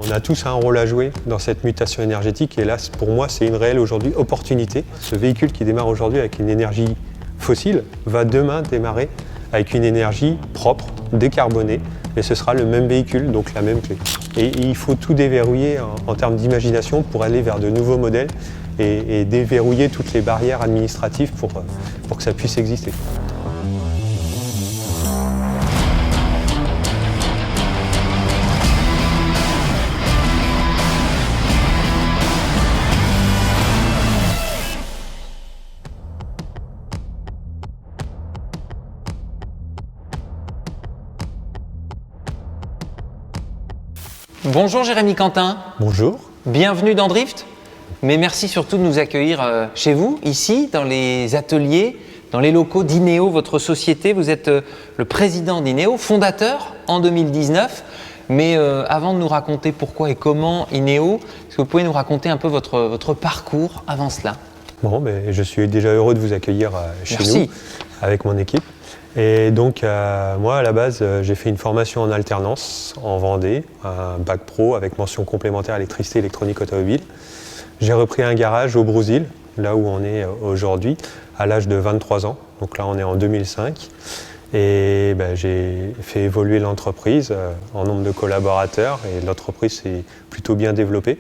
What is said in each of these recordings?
On a tous un rôle à jouer dans cette mutation énergétique et là, pour moi, c'est une réelle aujourd'hui opportunité. Ce véhicule qui démarre aujourd'hui avec une énergie fossile va demain démarrer avec une énergie propre, décarbonée, mais ce sera le même véhicule, donc la même clé. Et il faut tout déverrouiller en termes d'imagination pour aller vers de nouveaux modèles et déverrouiller toutes les barrières administratives pour que ça puisse exister. Bonjour Jérémy Quentin. Bonjour. Bienvenue dans Drift. Mais merci surtout de nous accueillir chez vous, ici, dans les ateliers, dans les locaux d'Ineo, votre société. Vous êtes le président d'Ineo, fondateur en 2019. Mais avant de nous raconter pourquoi et comment Ineo, est-ce que vous pouvez nous raconter un peu votre parcours avant cela? Bon, je suis déjà heureux de vous accueillir chez nous, avec mon équipe. Et donc, moi, à la base, j'ai fait une formation en alternance en Vendée, un bac pro avec mention complémentaire électricité électronique automobile. J'ai repris un garage au Brésil, là où on est aujourd'hui, à l'âge de 23 ans. Donc là, on est en 2005. Et j'ai fait évoluer l'entreprise en nombre de collaborateurs et l'entreprise s'est plutôt bien développée.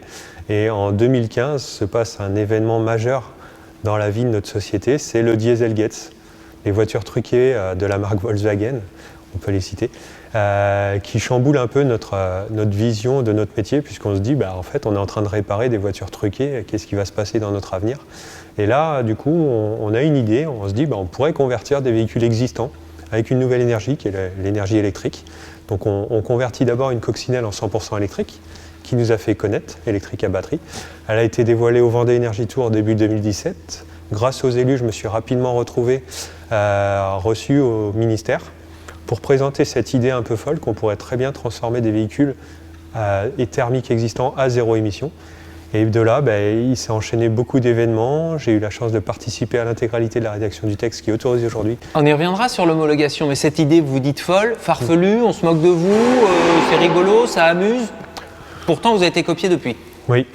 Et en 2015 se passe un événement majeur dans la vie de notre société, c'est le Dieselgate. Les voitures truquées de la marque Volkswagen, on peut les citer, qui chamboulent un peu notre vision de notre métier, puisqu'on se dit, en fait, on est en train de réparer des voitures truquées, qu'est-ce qui va se passer dans notre avenir? Et là, du coup, on a une idée, on se dit, on pourrait convertir des véhicules existants avec une nouvelle énergie, qui est l'énergie électrique. Donc on convertit d'abord une coccinelle en 100% électrique, qui nous a fait connaître, électrique à batterie. Elle a été dévoilée au Vendée Energy Tour début 2017. Grâce aux élus, je me suis rapidement retrouvé reçu au ministère pour présenter cette idée un peu folle qu'on pourrait très bien transformer des véhicules thermiques existants à zéro émission. Et de là, il s'est enchaîné beaucoup d'événements. J'ai eu la chance de participer à l'intégralité de la rédaction du texte qui est autorisé aujourd'hui. On y reviendra sur l'homologation, mais cette idée, vous dites folle, farfelue, on se moque de vous, c'est rigolo, ça amuse. Pourtant, vous avez été copié depuis. Oui,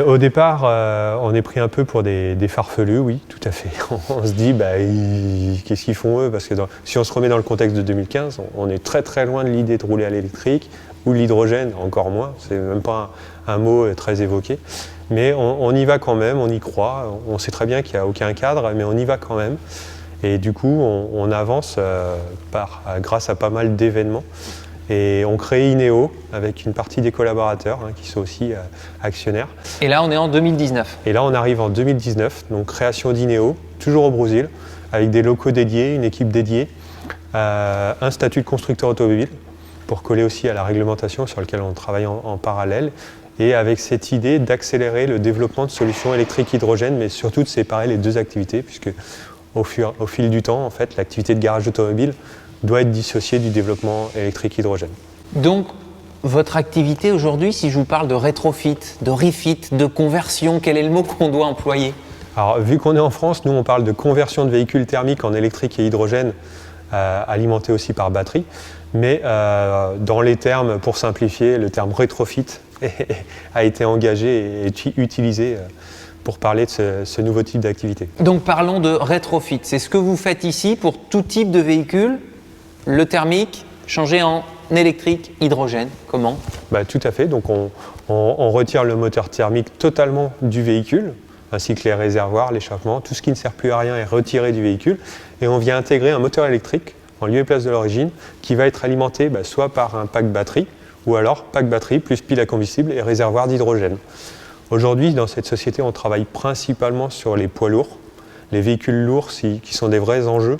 au départ, on est pris un peu pour des farfelus, oui, tout à fait. On se dit, qu'est-ce qu'ils font eux? Parce que si on se remet dans le contexte de 2015, on est très très loin de l'idée de rouler à l'électrique, ou l'hydrogène, encore moins, c'est même pas un mot très évoqué. Mais on y va quand même, on y croit, on sait très bien qu'il n'y a aucun cadre, mais on y va quand même. Et du coup, on avance grâce à pas mal d'événements. Et on crée Ineo avec une partie des collaborateurs qui sont aussi actionnaires. Et là, on est en 2019. Et là, on arrive en 2019, donc création d'Ineo, toujours au Brésil, avec des locaux dédiés, une équipe dédiée, un statut de constructeur automobile pour coller aussi à la réglementation sur laquelle on travaille en parallèle, et avec cette idée d'accélérer le développement de solutions électriques hydrogène, mais surtout de séparer les deux activités, puisque au fil du temps, en fait, l'activité de garage automobile doit être dissociée du développement électrique hydrogène. Donc, votre activité aujourd'hui, si je vous parle de rétrofit, de refit, de conversion, quel est le mot qu'on doit employer? Alors, vu qu'on est en France, nous on parle de conversion de véhicules thermiques en électrique et hydrogène, alimentés aussi par batterie. Mais dans les termes, pour simplifier, le terme rétrofit a été engagé et utilisé pour parler de ce nouveau type d'activité. Donc parlons de rétrofit. C'est ce que vous faites ici pour tout type de véhicule, le thermique, changé en électrique, hydrogène. Comment? Tout à fait. Donc on retire le moteur thermique totalement du véhicule, ainsi que les réservoirs, l'échappement, tout ce qui ne sert plus à rien est retiré du véhicule. Et on vient intégrer un moteur électrique en lieu et place de l'origine, qui va être alimenté soit par un pack batterie, ou alors pack batterie plus pile à combustible et réservoir d'hydrogène. Aujourd'hui, dans cette société, on travaille principalement sur les poids lourds, les véhicules lourds qui sont des vrais enjeux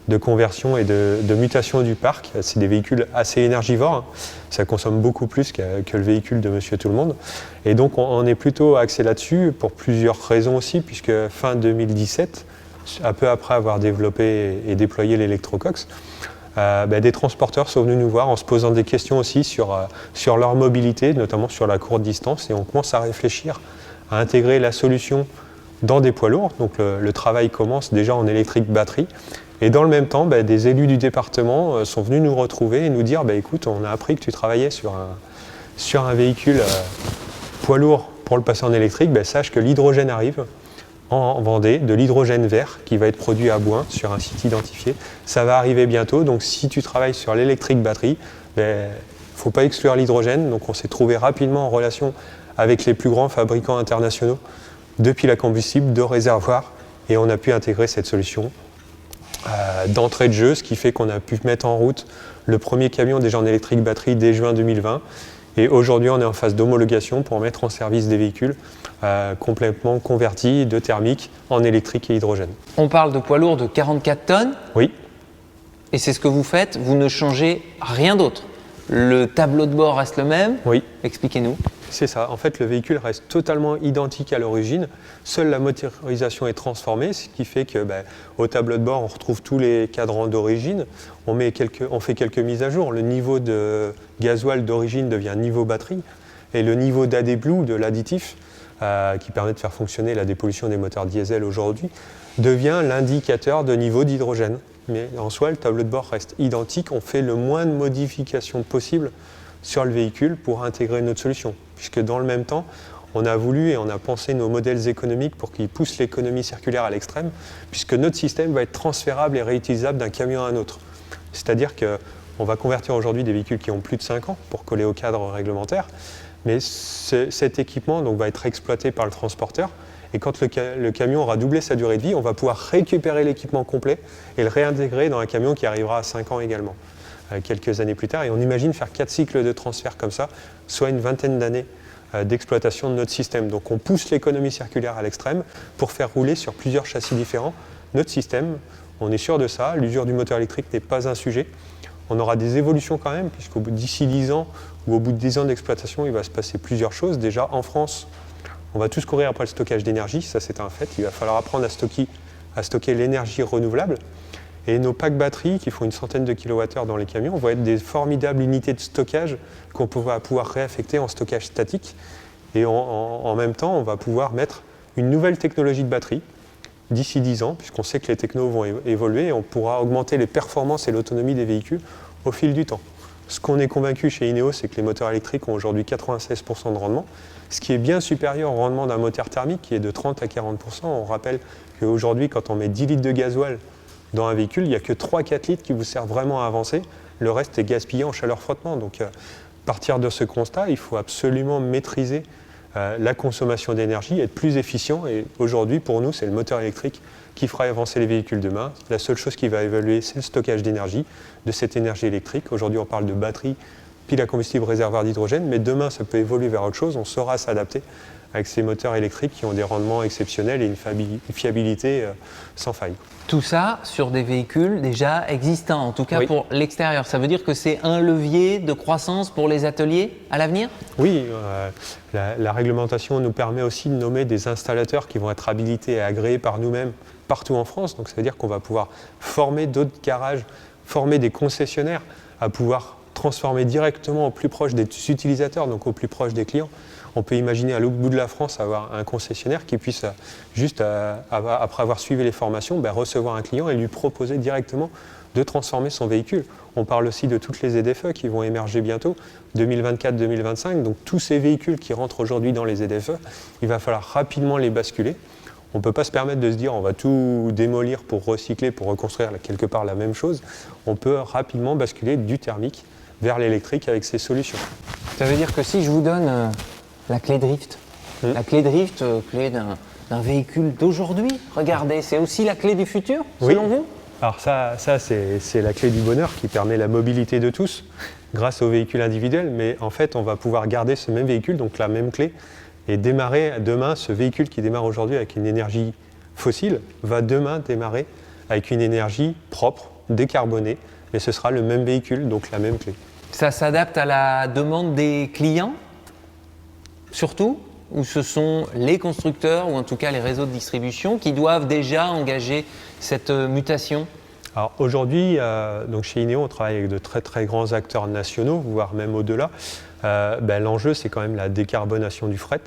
de conversion et de mutation du parc. C'est des véhicules assez énergivores, ça consomme beaucoup plus que le véhicule de Monsieur Tout-le-Monde. Et donc on est plutôt axé là-dessus pour plusieurs raisons aussi, puisque fin 2017, un peu après avoir développé et déployé l'électrocox, des transporteurs sont venus nous voir en se posant des questions aussi sur leur mobilité, notamment sur la courte distance, et on commence à réfléchir à intégrer la solution dans des poids lourds. Donc le travail commence déjà en électrique batterie. Et dans le même temps, des élus du département sont venus nous retrouver et nous dire écoute, on a appris que tu travaillais sur un véhicule poids lourd pour le passer en électrique, sache que l'hydrogène arrive en Vendée, de l'hydrogène vert qui va être produit à Bouin sur un site identifié. Ça va arriver bientôt, donc si tu travailles sur l'électrique batterie, il ne faut pas exclure l'hydrogène. Donc on s'est trouvé rapidement en relation avec les plus grands fabricants internationaux de piles à combustible, de réservoirs, et on a pu intégrer cette solution d'entrée de jeu, ce qui fait qu'on a pu mettre en route le premier camion déjà en électrique batterie dès juin 2020. Et aujourd'hui, on est en phase d'homologation pour mettre en service des véhicules complètement convertis de thermique en électrique et hydrogène. On parle de poids lourds de 44 tonnes. Oui. Et c'est ce que vous faites, vous ne changez rien d'autre. Le tableau de bord reste le même. Oui. Expliquez-nous. C'est ça. En fait, le véhicule reste totalement identique à l'origine. Seule la motorisation est transformée, ce qui fait que au tableau de bord, on retrouve tous les cadrans d'origine. On fait quelques mises à jour. Le niveau de gasoil d'origine devient niveau batterie. Et le niveau d'AdBlue, de l'additif, qui permet de faire fonctionner la dépollution des moteurs diesel aujourd'hui, devient l'indicateur de niveau d'hydrogène. Mais en soi, le tableau de bord reste identique. On fait le moins de modifications possible sur le véhicule pour intégrer notre solution. Puisque dans le même temps, on a voulu et on a pensé nos modèles économiques pour qu'ils poussent l'économie circulaire à l'extrême, puisque notre système va être transférable et réutilisable d'un camion à un autre. C'est-à-dire qu'on va convertir aujourd'hui des véhicules qui ont plus de 5 ans pour coller au cadre réglementaire, mais cet équipement donc, va être exploité par le transporteur. Et quand le camion aura doublé sa durée de vie, on va pouvoir récupérer l'équipement complet et le réintégrer dans un camion qui arrivera à 5 ans également, quelques années plus tard. Et on imagine faire 4 cycles de transfert comme ça, soit une vingtaine d'années d'exploitation de notre système. Donc on pousse l'économie circulaire à l'extrême pour faire rouler sur plusieurs châssis différents notre système. On est sûr de ça, l'usure du moteur électrique n'est pas un sujet. On aura des évolutions quand même, puisqu'au bout d'ici 10 ans ou au bout de 10 ans d'exploitation, il va se passer plusieurs choses. Déjà, en France, on va tous courir après le stockage d'énergie, ça c'est un fait. Il va falloir apprendre à stocker l'énergie renouvelable. Et nos packs batteries, qui font une centaine de kilowattheures dans les camions, vont être des formidables unités de stockage qu'on va pouvoir réaffecter en stockage statique. Et en même temps, on va pouvoir mettre une nouvelle technologie de batterie d'ici 10 ans, puisqu'on sait que les technos vont évoluer et on pourra augmenter les performances et l'autonomie des véhicules au fil du temps. Ce qu'on est convaincu chez INEO, c'est que les moteurs électriques ont aujourd'hui 96% de rendement, ce qui est bien supérieur au rendement d'un moteur thermique qui est de 30 à 40%. On rappelle qu'aujourd'hui, quand on met 10 litres de gasoil dans un véhicule, il n'y a que 3-4 litres qui vous servent vraiment à avancer. Le reste est gaspillé en chaleur frottement. Donc, à partir de ce constat, il faut absolument maîtriser la consommation d'énergie, être plus efficient. Et aujourd'hui, pour nous, c'est le moteur électrique qui fera avancer les véhicules demain. La seule chose qui va évoluer, c'est le stockage d'énergie, de cette énergie électrique. Aujourd'hui, on parle de batterie, pile à combustible, réservoir d'hydrogène, mais demain, ça peut évoluer vers autre chose. On saura s'adapter avec ces moteurs électriques qui ont des rendements exceptionnels et une fiabilité sans faille. Tout ça sur des véhicules déjà existants, en tout cas oui. Pour l'extérieur. Ça veut dire que c'est un levier de croissance pour les ateliers à l'avenir ? Oui, la réglementation nous permet aussi de nommer des installateurs qui vont être habilités et agréés par nous-mêmes partout en France. Donc ça veut dire qu'on va pouvoir former d'autres garages, former des concessionnaires à pouvoir transformer directement au plus proche des utilisateurs, donc au plus proche des clients. On peut imaginer à l'autre bout de la France avoir un concessionnaire qui puisse, juste après avoir suivi les formations, recevoir un client et lui proposer directement de transformer son véhicule. On parle aussi de toutes les ZFE qui vont émerger bientôt, 2024-2025. Donc tous ces véhicules qui rentrent aujourd'hui dans les ZFE, il va falloir rapidement les basculer. On ne peut pas se permettre de se dire on va tout démolir pour recycler, pour reconstruire quelque part la même chose. On peut rapidement basculer du thermique vers l'électrique avec ces solutions. Ça veut dire que si je vous donne la clé Drift, la clé Drift, clé d'un véhicule d'aujourd'hui, regardez, c'est aussi la clé du futur, selon vous ? Alors ça c'est la clé du bonheur qui permet la mobilité de tous grâce aux véhicules individuels, mais en fait on va pouvoir garder ce même véhicule, donc la même clé, et démarrer demain, ce véhicule qui démarre aujourd'hui avec une énergie fossile, va demain démarrer avec une énergie propre, décarbonée, mais ce sera le même véhicule, donc la même clé. Ça s'adapte à la demande des clients, surtout, ou ce sont les constructeurs, ou en tout cas les réseaux de distribution, qui doivent déjà engager cette mutation ? Alors aujourd'hui, donc chez INEO, on travaille avec de très très grands acteurs nationaux, voire même au-delà. L'enjeu, c'est quand même la décarbonation du fret.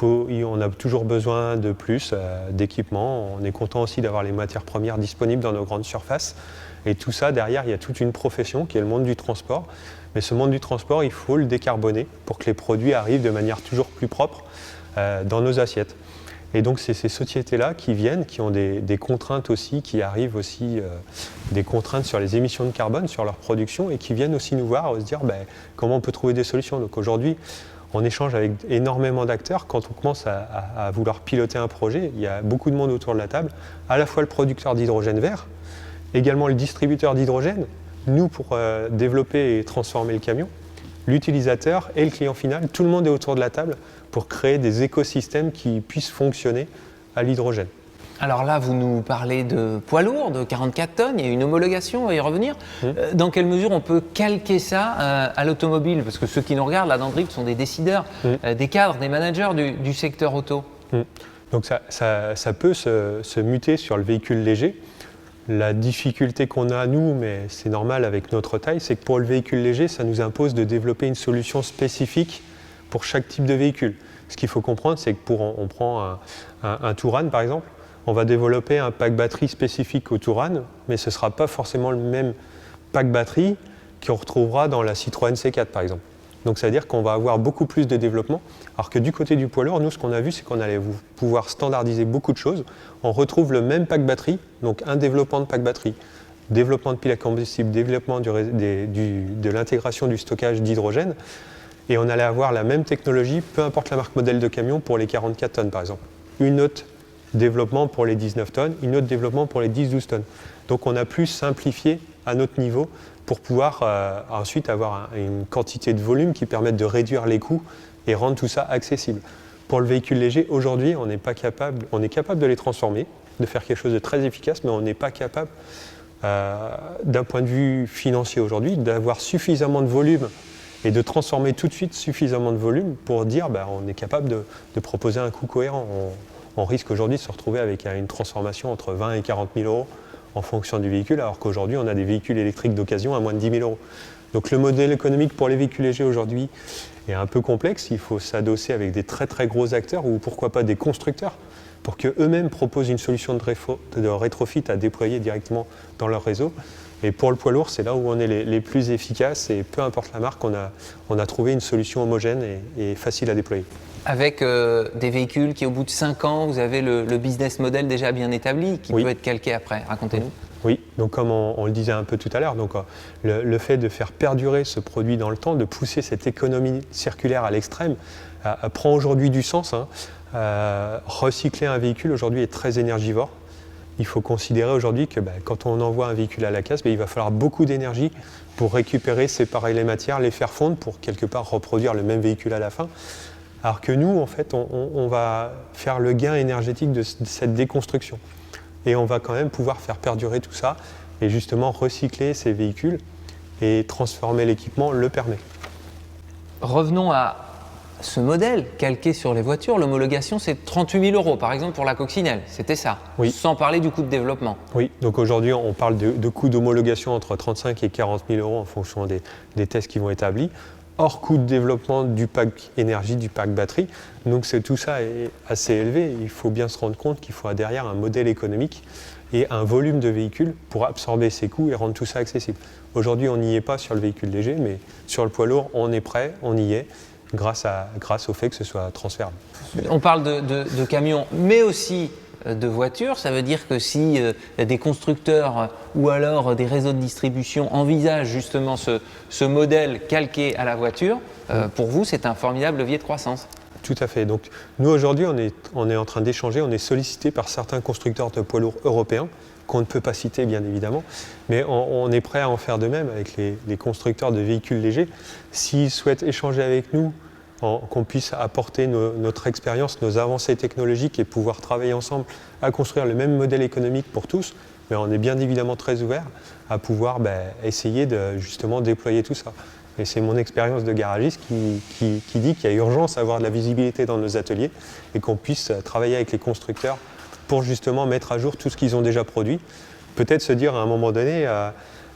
On a toujours besoin de plus d'équipements. On est content aussi d'avoir les matières premières disponibles dans nos grandes surfaces. Et tout ça, derrière, il y a toute une profession qui est le monde du transport. Mais ce monde du transport, il faut le décarboner pour que les produits arrivent de manière toujours plus propre dans nos assiettes. Et donc, c'est ces sociétés-là qui viennent, qui ont des contraintes aussi, qui arrivent aussi, des contraintes sur les émissions de carbone, sur leur production, et qui viennent aussi nous voir, se dire comment on peut trouver des solutions. Donc aujourd'hui, on échange avec énormément d'acteurs. Quand on commence à vouloir piloter un projet, il y a beaucoup de monde autour de la table, à la fois le producteur d'hydrogène vert, également le distributeur d'hydrogène, nous pour développer et transformer le camion, l'utilisateur et le client final, tout le monde est autour de la table pour créer des écosystèmes qui puissent fonctionner à l'hydrogène. Alors là, vous nous parlez de poids lourds, de 44 tonnes, il y a une homologation, on va y revenir. Dans quelle mesure on peut calquer ça à l'automobile? Parce que ceux qui nous regardent là dans Drift sont des décideurs, des cadres, des managers du secteur auto. Donc ça peut se muter sur le véhicule léger. La difficulté qu'on a, nous, mais c'est normal avec notre taille, c'est que pour le véhicule léger, ça nous impose de développer une solution spécifique pour chaque type de véhicule. Ce qu'il faut comprendre, c'est que on prend un Touran, par exemple, on va développer un pack batterie spécifique au Touran, mais ce ne sera pas forcément le même pack batterie qu'on retrouvera dans la Citroën C4, par exemple. Donc ça veut dire qu'on va avoir beaucoup plus de développement, alors que du côté du poids lourd, nous, ce qu'on a vu, c'est qu'on allait pouvoir standardiser beaucoup de choses. On retrouve le même pack batterie, donc un développement de pack batterie, développement de pile à combustible, développement de l'intégration du stockage d'hydrogène, et on allait avoir la même technologie, peu importe la marque modèle de camion, pour les 44 tonnes, par exemple. Une autre développement pour les 19 tonnes, une autre développement pour les 10-12 tonnes. Donc on a plus simplifié à notre niveau pour pouvoir ensuite avoir une quantité de volume qui permette de réduire les coûts et rendre tout ça accessible. Pour le véhicule léger, aujourd'hui, on est capable de les transformer, de faire quelque chose de très efficace, mais on n'est pas capable, d'un point de vue financier aujourd'hui, d'avoir suffisamment de volume et de transformer tout de suite suffisamment de volume pour dire on est capable de proposer un coût cohérent. On risque aujourd'hui de se retrouver avec une transformation entre 20 et 40 000 euros en fonction du véhicule, alors qu'aujourd'hui, on a des véhicules électriques d'occasion à moins de 10 000 euros. Donc le modèle économique pour les véhicules légers aujourd'hui est un peu complexe. Il faut s'adosser avec des très très gros acteurs ou pourquoi pas des constructeurs pour qu'eux-mêmes proposent une solution de rétrofit à déployer directement dans leur réseau. Et pour le poids lourd, c'est là où on est les plus efficaces et peu importe la marque, on a trouvé une solution homogène et facile à déployer. Avec des véhicules qui, au bout de 5 ans, vous avez le business model déjà bien établi, qui peut être calqué après. Racontez-nous. Oui, donc comme on le disait un peu tout à l'heure, donc le fait de faire perdurer ce produit dans le temps, de pousser cette économie circulaire à l'extrême, prend aujourd'hui du sens. Recycler un véhicule aujourd'hui est très énergivore. Il faut considérer aujourd'hui que quand on envoie un véhicule à la casse, il va falloir beaucoup d'énergie pour récupérer, séparer les matières, les faire fondre pour quelque part reproduire le même véhicule à la fin. Alors que nous, en fait, on va faire le gain énergétique de cette déconstruction. Et on va quand même pouvoir faire perdurer tout ça et justement recycler ces véhicules et transformer l'équipement le permet. Revenons à ce modèle calqué sur les voitures. L'homologation, c'est 38 000 euros, par exemple, pour la coccinelle. C'était ça, oui. Sans parler du coût de développement. Oui, donc aujourd'hui, on parle de coûts d'homologation entre 35 et 40 000 euros en fonction des tests qui vont être établis. Hors coût de développement du pack énergie, du pack batterie. Donc tout ça est assez élevé. Il faut bien se rendre compte qu'il faut derrière un modèle économique et un volume de véhicules pour absorber ces coûts et rendre tout ça accessible. Aujourd'hui, on n'y est pas sur le véhicule léger, mais sur le poids lourd, on est prêt, on y est, grâce au fait que ce soit transférable. On parle de camions, mais aussi de voitures. Ça veut dire que si des constructeurs ou alors des réseaux de distribution envisagent justement ce modèle calqué à la voiture, pour vous, c'est un formidable levier de croissance. Tout à fait. Donc, nous, aujourd'hui, on est en train d'échanger, on est sollicité par certains constructeurs de poids lourds européens, qu'on ne peut pas citer, bien évidemment, mais on est prêt à en faire de même avec les constructeurs de véhicules légers. S'ils souhaitent échanger avec nous, qu'on puisse apporter notre expérience, nos avancées technologiques et pouvoir travailler ensemble à construire le même modèle économique pour tous, mais on est bien évidemment très ouvert à pouvoir essayer de justement déployer tout ça. Et c'est mon expérience de garagiste qui dit qu'il y a urgence à avoir de la visibilité dans nos ateliers et qu'on puisse travailler avec les constructeurs pour justement mettre à jour tout ce qu'ils ont déjà produit. Peut-être se dire à un moment donné,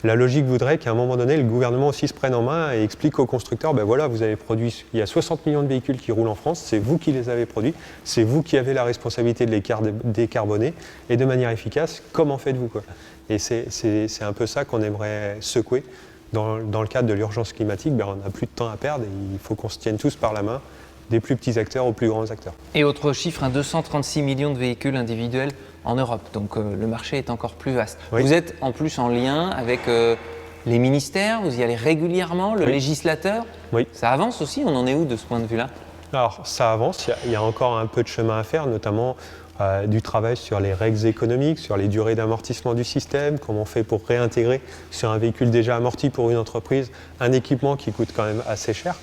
la logique voudrait qu'à un moment donné, le gouvernement aussi se prenne en main et explique aux constructeurs, ben voilà, vous avez produit, il y a 60 millions de véhicules qui roulent en France, c'est vous qui les avez produits, c'est vous qui avez la responsabilité de les décarboner, et de manière efficace, comment faites-vous, quoi? Et c'est un peu ça qu'on aimerait secouer. Dans le cadre de l'urgence climatique, ben on n'a plus de temps à perdre et il faut qu'on se tienne tous par la main, des plus petits acteurs aux plus grands acteurs. Et autre chiffre, 236 millions de véhicules individuels en Europe, donc le marché est encore plus vaste. Oui. Vous êtes en plus en lien avec les ministères, vous y allez régulièrement, le législateur. Oui. Ça avance aussi, on en est où de ce point de vue-là? Alors ça avance, il y a encore un peu de chemin à faire, notamment du travail sur les règles économiques, sur les durées d'amortissement du système, comment on fait pour réintégrer sur un véhicule déjà amorti pour une entreprise un équipement qui coûte quand même assez cher.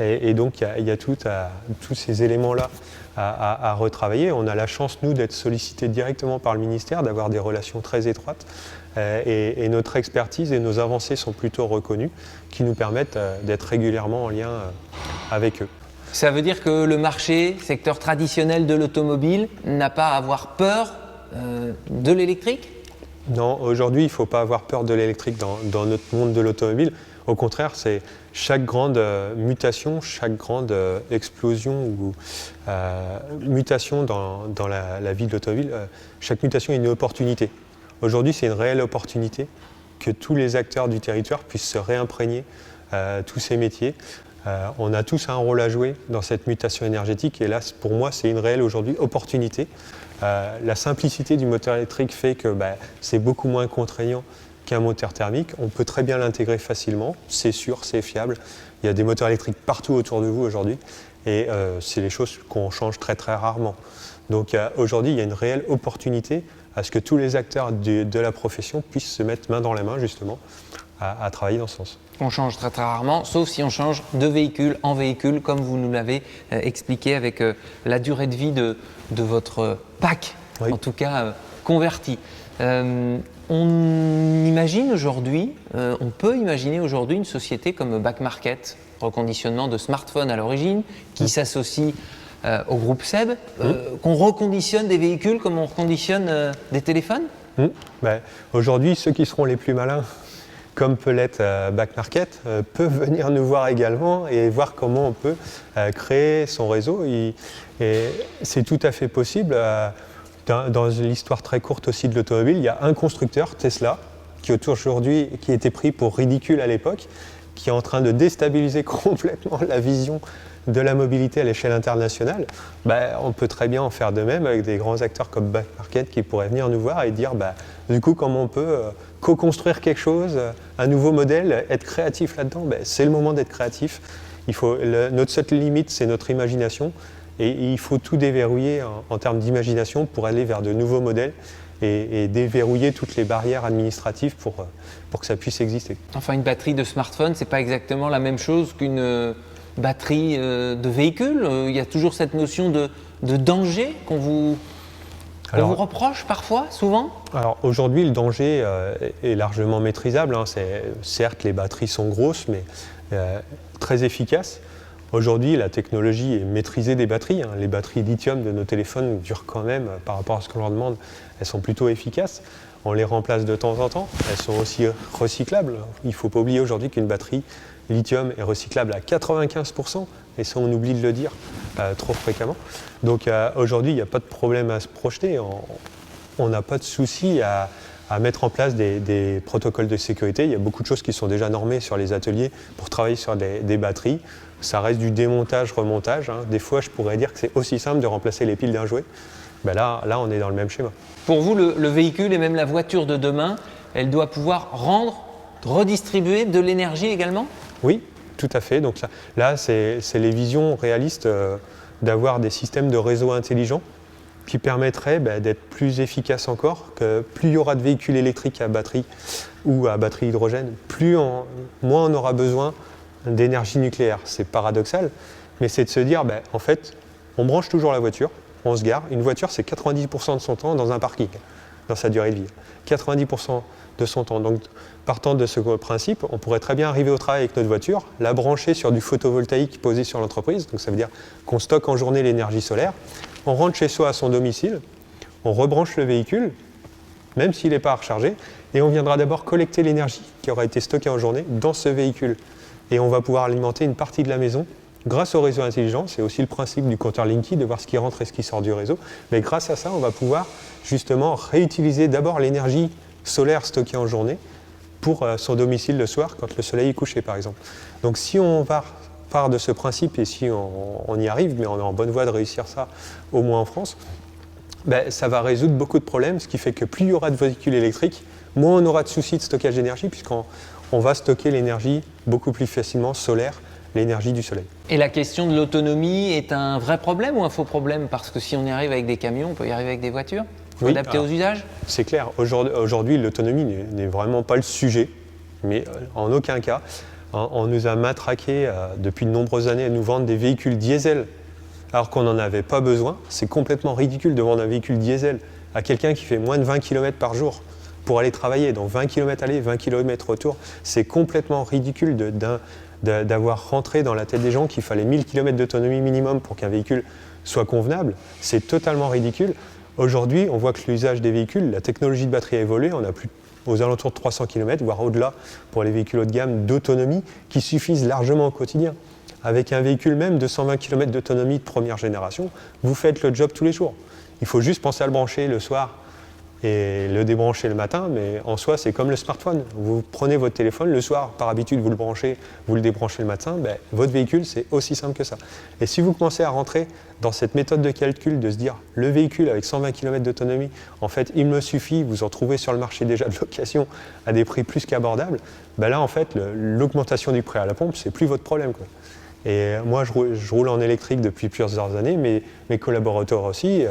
Et donc il y a tous ces éléments-là à retravailler. On a la chance, nous, d'être sollicités directement par le ministère, d'avoir des relations très étroites. Et notre expertise et nos avancées sont plutôt reconnues, qui nous permettent d'être régulièrement en lien avec eux. Ça veut dire que le marché, secteur traditionnel de l'automobile, n'a pas à avoir peur de l'électrique? Non, aujourd'hui, il ne faut pas avoir peur de l'électrique dans notre monde de l'automobile. Au contraire, c'est chaque grande mutation, chaque grande explosion ou mutation dans la vie de l'automobile, chaque mutation est une opportunité. Aujourd'hui, c'est une réelle opportunité que tous les acteurs du territoire puissent se réimprégner tous ces métiers. On a tous un rôle à jouer dans cette mutation énergétique et là, pour moi, c'est une réelle aujourd'hui opportunité. La simplicité du moteur électrique fait que c'est beaucoup moins contraignant qu'un moteur thermique. On peut très bien l'intégrer facilement, c'est sûr, c'est fiable. Il y a des moteurs électriques partout autour de vous aujourd'hui et c'est les choses qu'on change très très rarement. Donc aujourd'hui, il y a une réelle opportunité à ce que tous les acteurs de la profession puissent se mettre main dans la main justement à travailler dans ce sens. On change très très rarement, sauf si on change de véhicule en véhicule, comme vous nous l'avez expliqué avec la durée de vie de votre pack, oui. En tout cas converti. On imagine aujourd'hui, on peut imaginer aujourd'hui une société comme Back Market, reconditionnement de smartphones à l'origine, qui s'associe au groupe SEB, qu'on reconditionne des véhicules comme on reconditionne des téléphones? Aujourd'hui, ceux qui seront les plus malins, comme peut l'être Back Market, peuvent venir nous voir également et voir comment on peut créer son réseau. Et c'est tout à fait possible. Dans l'histoire très courte aussi de l'automobile, il y a un constructeur, Tesla, qui aujourd'hui qui était pris pour ridicule à l'époque, qui est en train de déstabiliser complètement la vision de la mobilité à l'échelle internationale. On peut très bien en faire de même avec des grands acteurs comme Back Market qui pourraient venir nous voir et dire du coup comment on peut co-construire quelque chose, un nouveau modèle, être créatif là-dedans. C'est le moment d'être créatif. Notre seule limite, c'est notre imagination et il faut tout déverrouiller en termes d'imagination pour aller vers de nouveaux modèles et déverrouiller toutes les barrières administratives pour que ça puisse exister. Enfin, une batterie de smartphone, c'est pas exactement la même chose qu'une batterie de véhicule. Il y a toujours cette notion de danger qu'on vous reproche parfois, souvent? Alors aujourd'hui, le danger est largement maîtrisable. Certes, les batteries sont grosses, mais très efficaces. Aujourd'hui, la technologie est maîtrisée des batteries. Les batteries lithium de nos téléphones durent quand même, par rapport à ce qu'on leur demande, elles sont plutôt efficaces. On les remplace de temps en temps. Elles sont aussi recyclables. Il ne faut pas oublier aujourd'hui qu'une batterie lithium est recyclable à 95%, et ça on oublie de le dire trop fréquemment. Donc aujourd'hui, il n'y a pas de problème à se projeter. On n'a pas de souci à mettre en place des protocoles de sécurité. Il y a beaucoup de choses qui sont déjà normées sur les ateliers pour travailler sur des batteries. Ça reste du démontage, remontage. Des fois, je pourrais dire que c'est aussi simple de remplacer les piles d'un jouet. Là, on est dans le même schéma. Pour vous, le véhicule et même la voiture de demain, elle doit pouvoir redistribuer de l'énergie également? Oui, tout à fait. Donc là, c'est les visions réalistes d'avoir des systèmes de réseau intelligents qui permettraient d'être plus efficaces encore, que plus il y aura de véhicules électriques à batterie ou à batterie hydrogène, moins on aura besoin d'énergie nucléaire. C'est paradoxal, mais c'est de se dire, en fait, on branche toujours la voiture, on se gare. Une voiture, c'est 90% de son temps dans un parking, dans sa durée de vie. 90% de son temps. Donc, partant de ce principe, on pourrait très bien arriver au travail avec notre voiture, la brancher sur du photovoltaïque posé sur l'entreprise. Donc, ça veut dire qu'on stocke en journée l'énergie solaire. On rentre chez soi à son domicile, on rebranche le véhicule, même s'il n'est pas à recharger, Et on viendra d'abord collecter l'énergie qui aura été stockée en journée dans ce véhicule. Et on va pouvoir alimenter une partie de la maison grâce au réseau intelligent. C'est aussi le principe du compteur Linky, de voir ce qui rentre et ce qui sort du réseau. Mais grâce à ça, on va pouvoir justement réutiliser d'abord l'énergie solaire stockée en journée pour son domicile le soir quand le soleil est couché par exemple. Donc si on part de ce principe et si on y arrive, mais on est en bonne voie de réussir ça au moins en France, ça va résoudre beaucoup de problèmes, ce qui fait que plus il y aura de véhicules électriques, moins on aura de soucis de stockage d'énergie puisqu'on va stocker l'énergie beaucoup plus facilement solaire, l'énergie du soleil. Et la question de l'autonomie est un vrai problème ou un faux problème? Parce que si on y arrive avec des camions, on peut y arriver avec des voitures? Il faut adapter aux usages? C'est clair. Aujourd'hui, l'autonomie n'est vraiment pas le sujet, mais en aucun cas. On nous a matraqué depuis de nombreuses années à nous vendre des véhicules diesel alors qu'on n'en avait pas besoin. C'est complètement ridicule de vendre un véhicule diesel à quelqu'un qui fait moins de 20 km par jour pour aller travailler. Donc 20 km aller, 20 km retour, c'est complètement ridicule d'avoir rentré dans la tête des gens qu'il fallait 1000 km d'autonomie minimum pour qu'un véhicule soit convenable. C'est totalement ridicule. Aujourd'hui, on voit que l'usage des véhicules, la technologie de batterie a évolué, on a plus aux alentours de 300 km, voire au-delà pour les véhicules haut de gamme d'autonomie qui suffisent largement au quotidien. Avec un véhicule même de 120 km d'autonomie de première génération, vous faites le job tous les jours. Il faut juste penser à le brancher le soir et le débrancher le matin, mais en soi, c'est comme le smartphone. Vous prenez votre téléphone, le soir, par habitude, vous le branchez, vous le débranchez le matin, votre véhicule, c'est aussi simple que ça. Et si vous commencez à rentrer dans cette méthode de calcul, de se dire, le véhicule avec 120 km d'autonomie, en fait, il me suffit, vous en trouvez sur le marché déjà de location à des prix plus qu'abordables, là, en fait, l'augmentation du prix à la pompe, c'est plus votre problème, quoi. Et moi, je roule en électrique depuis plusieurs années, mais mes collaborateurs aussi,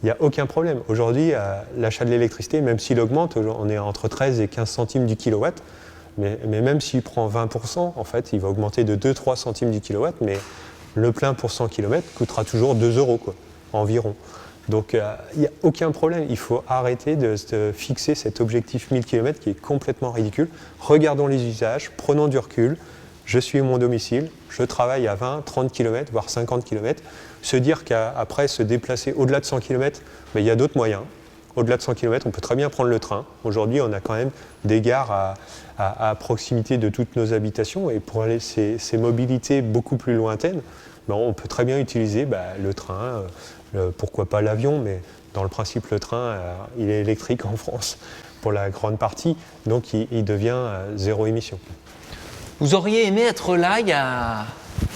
il n'y a aucun problème. Aujourd'hui, l'achat de l'électricité, même s'il augmente, on est entre 13 et 15 centimes du kilowatt, mais même s'il prend 20%, en fait, il va augmenter de 2-3 centimes du kilowatt, mais le plein pour 100 km coûtera toujours 2 euros, quoi, environ. Donc, il n'y a aucun problème. Il faut arrêter de se fixer cet objectif 1000 km qui est complètement ridicule. Regardons les usages, prenons du recul. Je suis à mon domicile, je travaille à 20, 30 km, voire 50 km. Se dire qu'après, se déplacer au-delà de 100 km, il y a d'autres moyens. Au-delà de 100 km, on peut très bien prendre le train. Aujourd'hui, on a quand même des gares à proximité de toutes nos habitations. Et pour aller ces mobilités beaucoup plus lointaines, on peut très bien utiliser le train, pourquoi pas l'avion, mais dans le principe, le train, il est électrique en France pour la grande partie, donc il devient zéro émission. Vous auriez aimé être là il y a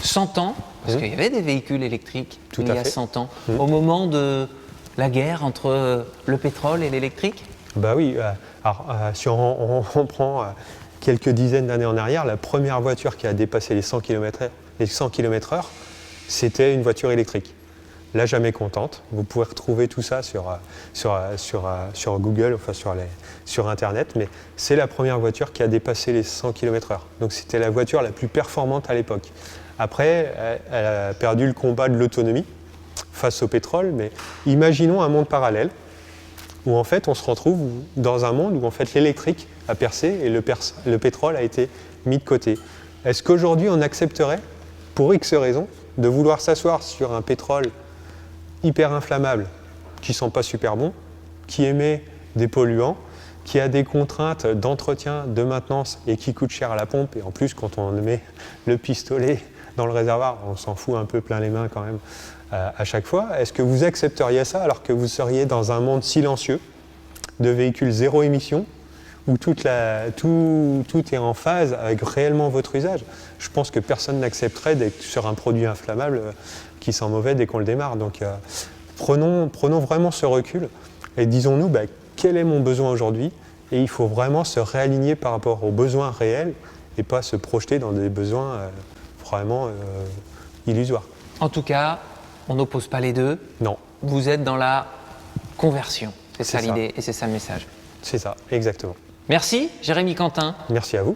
100 ans, parce qu'il y avait des véhicules électriques il y a 100 ans, au moment de la guerre entre le pétrole et l'électrique? Oui, alors si on prend quelques dizaines d'années en arrière, la première voiture qui a dépassé les 100 km/h, c'était une voiture électrique. La jamais contente, vous pouvez retrouver tout ça sur Google, enfin sur Internet, mais c'est la première voiture qui a dépassé les 100 km/h. Donc c'était la voiture la plus performante à l'époque. Après, elle a perdu le combat de l'autonomie face au pétrole, mais imaginons un monde parallèle où en fait on se retrouve dans un monde où en fait l'électrique a percé et le pétrole a été mis de côté. Est-ce qu'aujourd'hui on accepterait, pour X raisons, de vouloir s'asseoir sur un pétrole hyper inflammable, qui sent pas super bon, qui émet des polluants, qui a des contraintes d'entretien, de maintenance et qui coûte cher à la pompe. Et en plus, quand on met le pistolet dans le réservoir, on s'en fout un peu plein les mains quand même à chaque fois. Est-ce que vous accepteriez ça alors que vous seriez dans un monde silencieux de véhicules zéro émission où tout est en phase avec réellement votre usage? Je pense que personne n'accepterait d'être sur un produit inflammable qui sent mauvais dès qu'on le démarre. Donc prenons vraiment ce recul et disons-nous quel est mon besoin aujourd'hui, et il faut vraiment se réaligner par rapport aux besoins réels et pas se projeter dans des besoins vraiment illusoires. En tout cas, on n'oppose pas les deux. Non. Vous êtes dans la conversion. C'est ça l'idée et c'est ça le message. C'est ça, exactement. Merci Jérémy Quentin. Merci à vous.